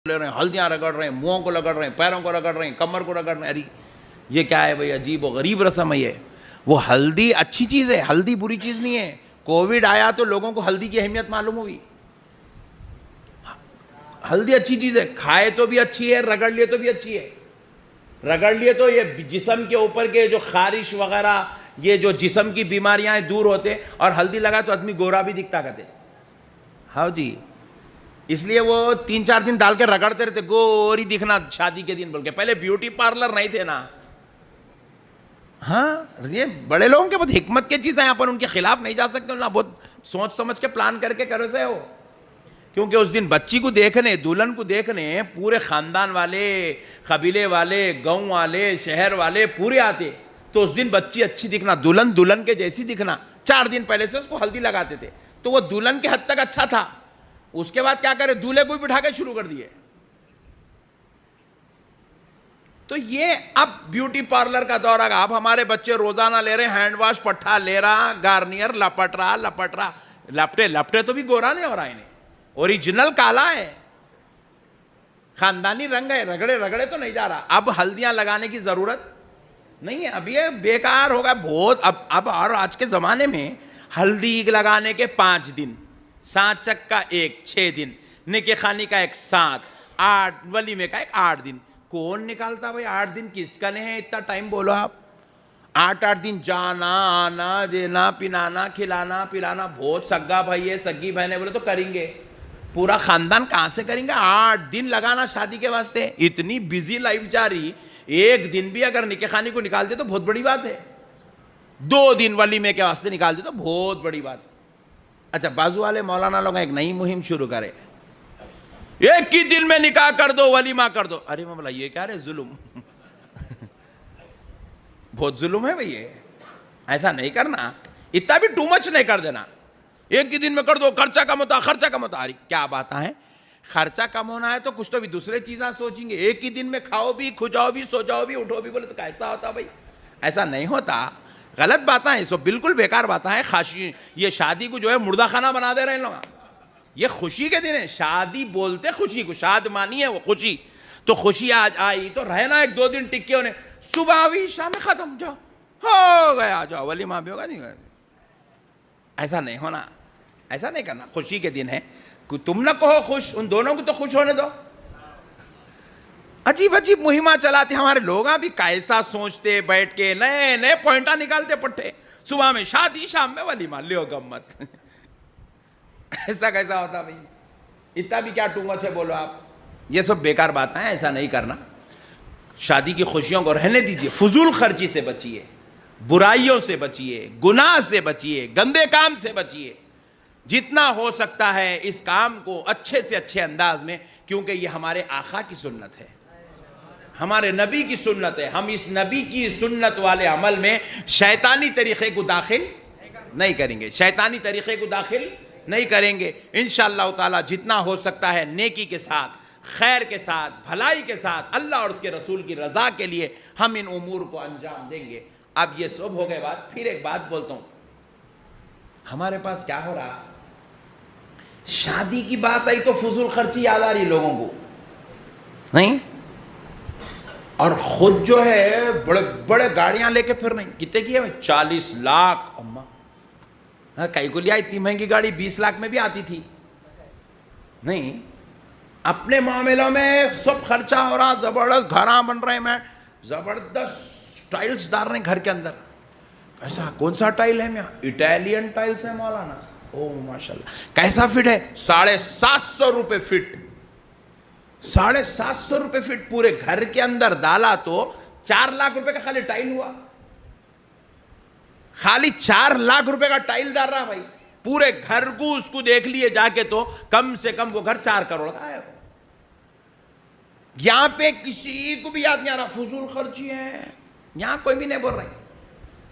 لے رہے ہیں, ہلدیاں رگڑ رہے ہیں, منہوں کو رگڑ رہے ہیں, پیروں کو رگڑ رہے ہیں, کمر کو رگڑ رہے ہیں. ارے یہ کیا ہے بھائی, عجیب و غریب رسم ہے یہ. وہ ہلدی اچھی چیز ہے, ہلدی بری چیز نہیں ہے. کووڈ آیا تو لوگوں کو ہلدی کی اہمیت معلوم ہوئی. ہلدی اچھی چیز ہے, کھائے تو بھی اچھی ہے, رگڑ لیے تو بھی اچھی ہے. رگڑ لیے تو یہ جسم کے اوپر کے جو خارش وغیرہ, یہ جو جسم کی بیماریاں دور ہوتے, اور ہلدی لگا تو آدمی گورا بھی دکھتا کرتے. ہاں جی, اس لیے وہ 3-4 دن ڈال کے رگڑتے رہتے, گوری دکھنا شادی کے دن بول کے. پہلے بیوٹی پارلر نہیں تھے نا. ہاں, یہ بڑے لوگوں کے بہت حکمت کی چیزیں ہیں, اپن ان کے خلاف نہیں جا سکتے نا. بہت سوچ سمجھ کے پلان کر کے کرو سے ہو. کیونکہ اس دن بچی کو دیکھنے, دلہن کو دیکھنے پورے خاندان والے, قبیلے والے, گاؤں والے, شہر والے پورے آتے. تو اس دن بچی اچھی دکھنا, دلہن کے جیسی دکھنا. 4 دن پہلے سے اس کو ہلدی لگاتے تھے, تو وہ دلہن کے حد تک اچھا تھا. اس کے بعد کیا کرے, دولہے کو بھی بٹھا کے شروع کر دیے. تو یہ اب بیوٹی پارلر کا دور آ گیا. اب ہمارے بچے روزانہ لے رہے ہیں ہینڈ واش, پٹھا لے رہا, گارنیئر لپٹ رہا. لپٹے تو بھی گورا نہیں ہو رہا, انہیں اوریجنل کالا ہے, خاندانی رنگ ہے, رگڑے تو نہیں جا رہا. اب ہلدیاں لگانے کی ضرورت نہیں ہے. اب یہ بیکار ہوگا بہت. اب اور آج کے زمانے میں ہلدی لگانے کے 5 دن, سانچ چک کا 6 دن, نکاح خانی کا 7, 8, ولیمے کا 8 دن. کون نکالتا بھائی 8 دن, کس کا نہیں ہے اتنا ٹائم, بولو آپ. 8 دن جانا آنا, دینا پنانا, کھلانا پلانا. بہت سگا بھائی ہے, سگی بہنیں بولے تو کریں گے, پورا خاندان کہاں سے کریں گے. 8 دن لگانا شادی کے واسطے. اتنی بزی لائف جاری, 1 دن بھی اگر نکاح خانی کو نکال دے تو بہت بڑی بات ہے. 2 دن ولیمے کے واسطے نکال دے تو بہت بڑی بات ہے. اچھا, بازو والے مولانا لوگ ایک نئی مہم شروع کرے, 1 ہی دن میں نکاح کر دو, ولیمہ کر دو. ارے میں بولا یہ کیا رہے, ظلم. بہت ظلم ہے بھئی, یہ ایسا نہیں کرنا. اتنا بھی ٹو مچ نہیں کر دینا. 1 ہی دن میں کر دو, خرچہ کم ہوتا. ارے کیا بات ہے, خرچہ کم ہونا ہے تو کچھ تو بھی دوسرے چیزیں سوچیں گے. 1 ہی دن میں کھاؤ بھی, کھو جاؤ بھی, سو جاؤ بھی, اٹھو بھی, بولے تو کیسا ہوتا بھائی. ایسا نہیں ہوتا. غلط باتیں ہیں, سب بالکل بیکار باتیں ہیں. خاشی یہ شادی کو جو ہے مردہ خانہ بنا دے رہے ہیں لوگ. یہ خوشی کے دن ہے, شادی بولتے خوشی کو, شاد مانی ہے وہ خوشی. تو خوشی آج آئی تو رہنا 1-2 دن ٹکے ہونے, صبح ہوئی شام میں ختم, جاؤ ہو گیا, جاؤ ولیمہ بھی ہوگا نہیں. ایسا نہیں ہونا, ایسا نہیں کرنا. خوشی کے دن ہے, تم نہ کہو خوش, ان دونوں کو تو خوش ہونے دو. عجیب مہمہ چلاتے ہمارے لوگ. بھی کیسا سوچتے, بیٹھ کے نئے پوائنٹا نکالتے پٹھے. صبح میں شادی, شام میں ولیمہ, لیو گمت. ایسا کیسا ہوتا بھائی, اتنا بھی کیا ٹو مچ ہے بولو آپ. یہ سب بیکار باتیں ہیں, ایسا نہیں کرنا. شادی کی خوشیوں کو رہنے دیجئے. فضول خرچی سے بچیے, برائیوں سے بچیے, گناہ سے بچیے, گندے کام سے بچیے. جتنا ہو سکتا ہے اس کام کو اچھے سے اچھے انداز میں, کیونکہ یہ ہمارے آقا کی سنت ہے, ہمارے نبی کی سنت ہے. ہم اس نبی کی سنت والے عمل میں شیطانی طریقے کو داخل نہیں کریں گے, شیطانی طریقے کو داخل نہیں کریں گے. انشاءاللہ تعالی جتنا ہو سکتا ہے نیکی کے ساتھ, خیر کے ساتھ, بھلائی کے ساتھ, اللہ اور اس کے رسول کی رضا کے لیے ہم ان امور کو انجام دیں گے. اب یہ سب ہو گئے بات. پھر ایک بات بولتا ہوں, ہمارے پاس کیا ہو رہا, شادی کی بات آئی تو فضول خرچی یاد آ رہی لوگوں کو نہیں, اور خود جو ہے بڑے بڑے گاڑیاں لے کے پھر نہیں. کتنے کی ہے 40 لاکھ. اماں کئی کو لیا, اتنی مہنگی گاڑی 20 لاکھ میں بھی آتی تھی نہیں. اپنے معاملوں میں سب خرچہ ہو رہا, زبردست گھراں بن رہے ہیں, زبردست ٹائلز ڈال رہے ہیں گھر کے اندر. ایسا کون سا ٹائل ہے میاں, اٹیلین ٹائلز ہے مولانا. او ماشاءاللہ, کیسا فٹ ہے, 750 روپے فٹ. 750 روپے فٹ پورے گھر کے اندر ڈالا تو 4 لاکھ روپے کا خالی ٹائل ہوا. خالی 4 لاکھ روپے کا ٹائل ڈال رہا بھائی پورے گھر کو. اس کو دیکھ لیے جا کے تو کم سے کم وہ گھر 4 کروڑ کا ہے. یہاں پہ کسی کو بھی یاد نہیں آ رہا فضول خرچی ہے, یہاں کوئی بھی نہیں بول رہے.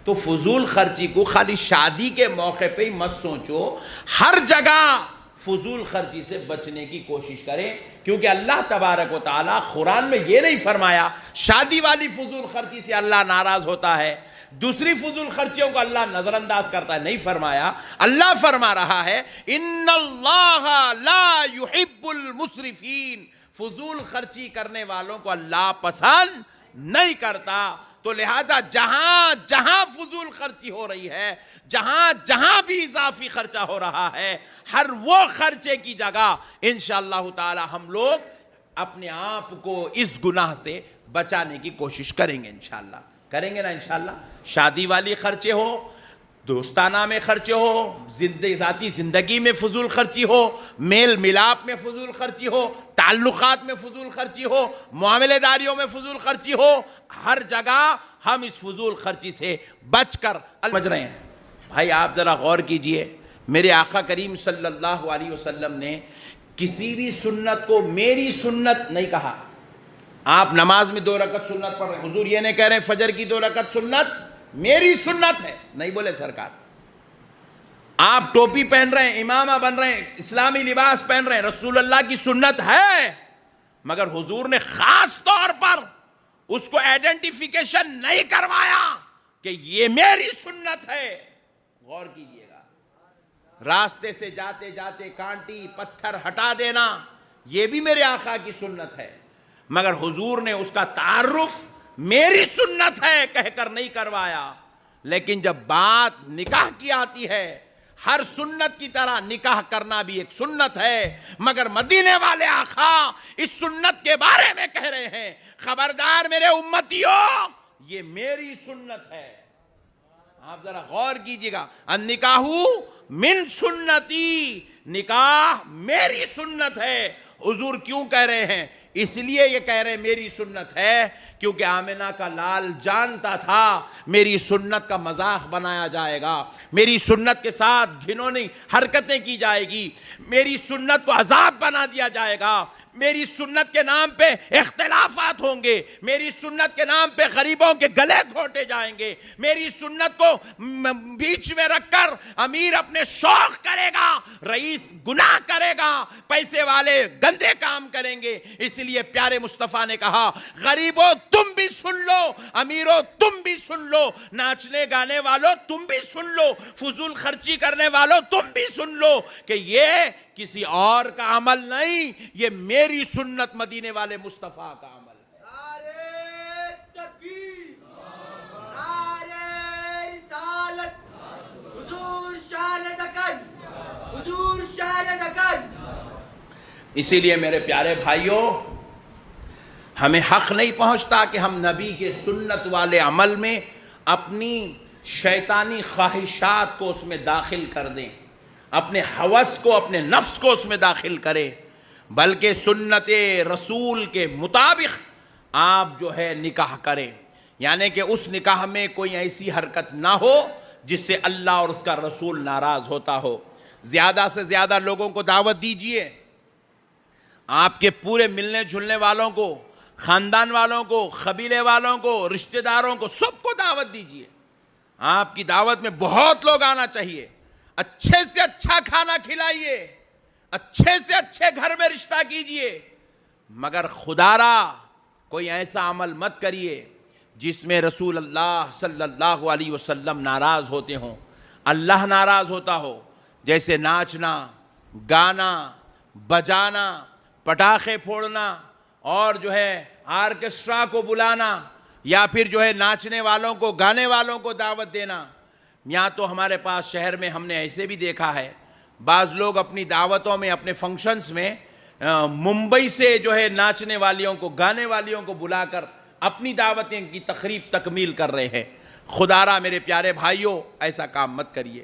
تو فضول خرچی کو خالی شادی کے موقع پہ ہی مت سوچو, ہر جگہ فضول خرچی سے بچنے کی کوشش کریں. کیونکہ اللہ تبارک و تعالیٰ قرآن میں یہ نہیں فرمایا شادی والی فضول خرچی سے اللہ ناراض ہوتا ہے, دوسری فضول خرچیوں کو اللہ نظر انداز کرتا ہے. نہیں فرمایا. اللہ فرما رہا ہے ان اللہ لا يحب المسرفین, فضول خرچی کرنے والوں کو اللہ پسند نہیں کرتا. تو لہذا جہاں جہاں فضول خرچی ہو رہی ہے، جہاں جہاں بھی اضافی خرچہ ہو رہا ہے، ہر وہ خرچے کی جگہ انشاءاللہ تعالی ہم لوگ اپنے آپ کو اس گناہ سے بچانے کی کوشش کریں گے. انشاءاللہ کریں گے نا انشاءاللہ. شادی والی خرچے ہو، دوستانہ میں خرچے ہو، ذاتی زندگی میں فضول خرچی ہو، میل ملاپ میں فضول خرچی ہو، تعلقات میں فضول خرچی ہو، معاملے داریوں میں فضول خرچی ہو، ہر جگہ ہم اس فضول خرچی سے بچ کر سمجھ رہے ہیں. بھائی آپ ذرا غور کیجئے، میرے آقا کریم صلی اللہ علیہ وسلم نے کسی بھی سنت کو میری سنت نہیں کہا. آپ نماز میں 2 رکعت سنت پڑھ رہے ہیں، حضور یہ نہیں کہہ رہے ہیں فجر کی 2 رکعت سنت میری سنت ہے، نہیں بولے سرکار. آپ ٹوپی پہن رہے ہیں، امامہ بن رہے ہیں، اسلامی لباس پہن رہے ہیں، رسول اللہ کی سنت ہے، مگر حضور نے خاص طور پر اس کو آئیڈینٹیفیکیشن نہیں کروایا کہ یہ میری سنت ہے. غور کیجئے گا، راستے سے جاتے جاتے کانٹی پتھر ہٹا دینا یہ بھی میرے آقا کی سنت ہے، مگر حضور نے اس کا تعارف میری سنت ہے کہہ کر نہیں کروایا. لیکن جب بات نکاح کی آتی ہے، ہر سنت کی طرح نکاح کرنا بھی ایک سنت ہے، مگر مدینے والے آقا اس سنت کے بارے میں کہہ رہے ہیں خبردار میرے امتیوں یہ میری سنت ہے. آپ ذرا غور کیجئے گا، النکاح من سنتی، نکاح میری سنت ہے. حضور کیوں کہہ رہے ہیں؟ اس لیے یہ کہہ رہے ہیں میری سنت ہے کیونکہ آمنہ کا لال جانتا تھا میری سنت کا مذاق بنایا جائے گا، میری سنت کے ساتھ گھنونی حرکتیں کی جائے گی، میری سنت کو عذاب بنا دیا جائے گا، میری سنت کے نام پہ اختلافات ہوں گے، میری سنت کے نام پہ غریبوں کے گلے گھونٹے جائیں گے، میری سنت کو بیچ میں رکھ کر امیر اپنے شوق کرے گا، رئیس گناہ کرے گا، پیسے والے گندے کام کریں گے. اس لیے پیارے مصطفیٰ نے کہا غریبوں تم بھی سن لو، امیروں تم بھی سن لو، ناچنے گانے والوں تم بھی سن لو، فضول خرچی کرنے والوں تم بھی سن لو کہ یہ کسی اور کا عمل نہیں، یہ میری سنت مدینے والے مصطفیٰ کا عمل ہے. نعرہ تکبیر، نعرہ رسالت، حضور شہادت اکن، حضور شہادت اکن. اسی لیے میرے پیارے بھائیوں، ہمیں حق نہیں پہنچتا کہ ہم نبی کے سنت والے عمل میں اپنی شیطانی خواہشات کو اس میں داخل کر دیں، اپنے ہوس کو، اپنے نفس کو اس میں داخل کرے، بلکہ سنت رسول کے مطابق آپ جو ہے نکاح کریں. یعنی کہ اس نکاح میں کوئی ایسی حرکت نہ ہو جس سے اللہ اور اس کا رسول ناراض ہوتا ہو. زیادہ سے زیادہ لوگوں کو دعوت دیجئے، آپ کے پورے ملنے جھلنے والوں کو، خاندان والوں کو، قبیلے والوں کو، رشتہ داروں کو، سب کو دعوت دیجئے. آپ کی دعوت میں بہت لوگ آنا چاہیے، اچھے سے اچھا کھانا کھلائیے، اچھے سے اچھے گھر میں رشتہ کیجئے، مگر خدا را کوئی ایسا عمل مت کریے جس میں رسول اللہ صلی اللہ علیہ وسلم ناراض ہوتے ہوں، اللہ ناراض ہوتا ہو. جیسے ناچنا، گانا، بجانا، پٹاخے پھوڑنا، اور جو ہے آرکسٹرا کو بلانا، یا پھر جو ہے ناچنے والوں کو، گانے والوں کو دعوت دینا. یہاں تو ہمارے پاس شہر میں ہم نے ایسے بھی دیکھا ہے، بعض لوگ اپنی دعوتوں میں، اپنے فنکشنز میں ممبئی سے جو ہے ناچنے والیوں کو، گانے والیوں کو بلا کر اپنی دعوتیں کی تقریب تکمیل کر رہے ہیں. خدا را میرے پیارے بھائیوں ایسا کام مت کریے،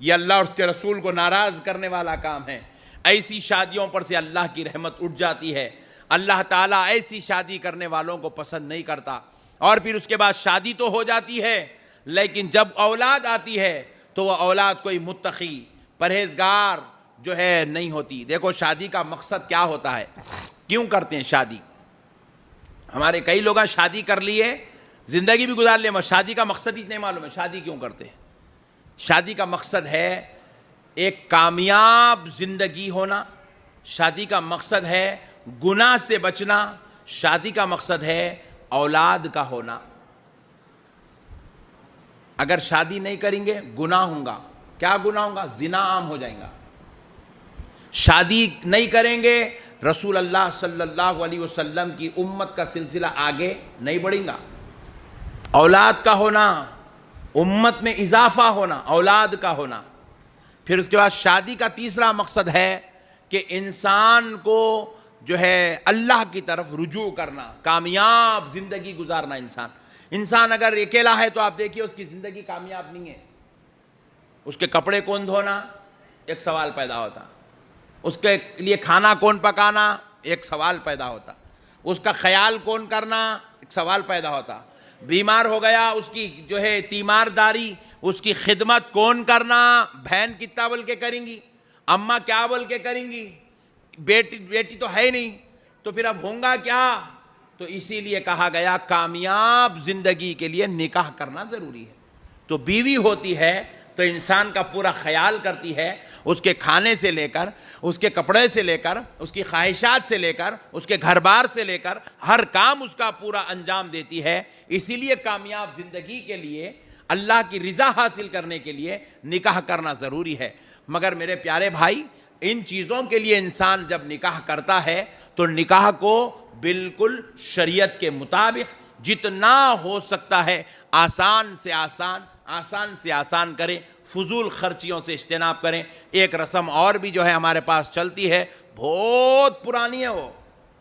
یہ اللہ اور اس کے رسول کو ناراض کرنے والا کام ہے. ایسی شادیوں پر سے اللہ کی رحمت اٹھ جاتی ہے. اللہ تعالیٰ ایسی شادی کرنے والوں کو پسند نہیں کرتا. اور پھر اس کے بعد شادی تو ہو جاتی ہے، لیکن جب اولاد آتی ہے تو وہ اولاد کوئی متقی، پرہیزگار جو ہے نہیں ہوتی. دیکھو شادی کا مقصد کیا ہوتا ہے، کیوں کرتے ہیں شادی؟ ہمارے کئی لوگ شادی کر لیے، زندگی بھی گزار لیے، مگر شادی کا مقصد ہی نہیں معلوم ہے شادی کیوں کرتے ہیں. شادی کا مقصد ہے ایک کامیاب زندگی ہونا، شادی کا مقصد ہے گناہ سے بچنا، شادی کا مقصد ہے اولاد کا ہونا. اگر شادی نہیں کریں گے گناہ ہوگا. کیا گناہ ہوگا؟ زنا عام ہو جائے گا. شادی نہیں کریں گے رسول اللہ صلی اللہ علیہ وسلم کی امت کا سلسلہ آگے نہیں بڑھے گا۔ اولاد کا ہونا، امت میں اضافہ ہونا، اولاد کا ہونا۔ پھر اس کے بعد شادی کا تیسرا مقصد ہے کہ انسان کو جو ہے اللہ کی طرف رجوع کرنا، کامیاب زندگی گزارنا۔ انسان اگر اکیلا ہے تو آپ دیکھیے اس کی زندگی کامیاب نہیں ہے۔ اس کے کپڑے کون دھونا، ایک سوال پیدا ہوتا۔ اس کے لیے کھانا کون پکانا، ایک سوال پیدا ہوتا۔ اس کا خیال کون کرنا، ایک سوال پیدا ہوتا۔ بیمار ہو گیا، اس کی جو ہے تیمارداری، اس کی خدمت کون کرنا، بہن کتنا بول کے کریں گی، اماں کیا بول کے کریں گی، بیٹی تو ہے نہیں، تو پھر اب ہوں گا کیا؟ تو اسی لیے کہا گیا کامیاب زندگی کے لیے نکاح کرنا ضروری ہے۔ تو بیوی ہوتی ہے تو انسان کا پورا خیال کرتی ہے، اس کے کھانے سے لے کر، اس کے کپڑے سے لے کر، اس کی خواہشات سے لے کر، اس کے گھر بار سے لے کر ہر کام اس کا پورا انجام دیتی ہے۔ اسی لیے کامیاب زندگی کے لیے، اللہ کی رضا حاصل کرنے کے لیے نکاح کرنا ضروری ہے۔ مگر میرے پیارے بھائی، ان چیزوں کے لیے انسان جب نکاح کرتا ہے تو نکاح کو بالکل شریعت کے مطابق جتنا ہو سکتا ہے آسان سے آسان کریں، فضول خرچیوں سے اجتناب کریں۔ ایک رسم اور بھی جو ہے ہمارے پاس چلتی ہے، بہت پرانی ہے وہ،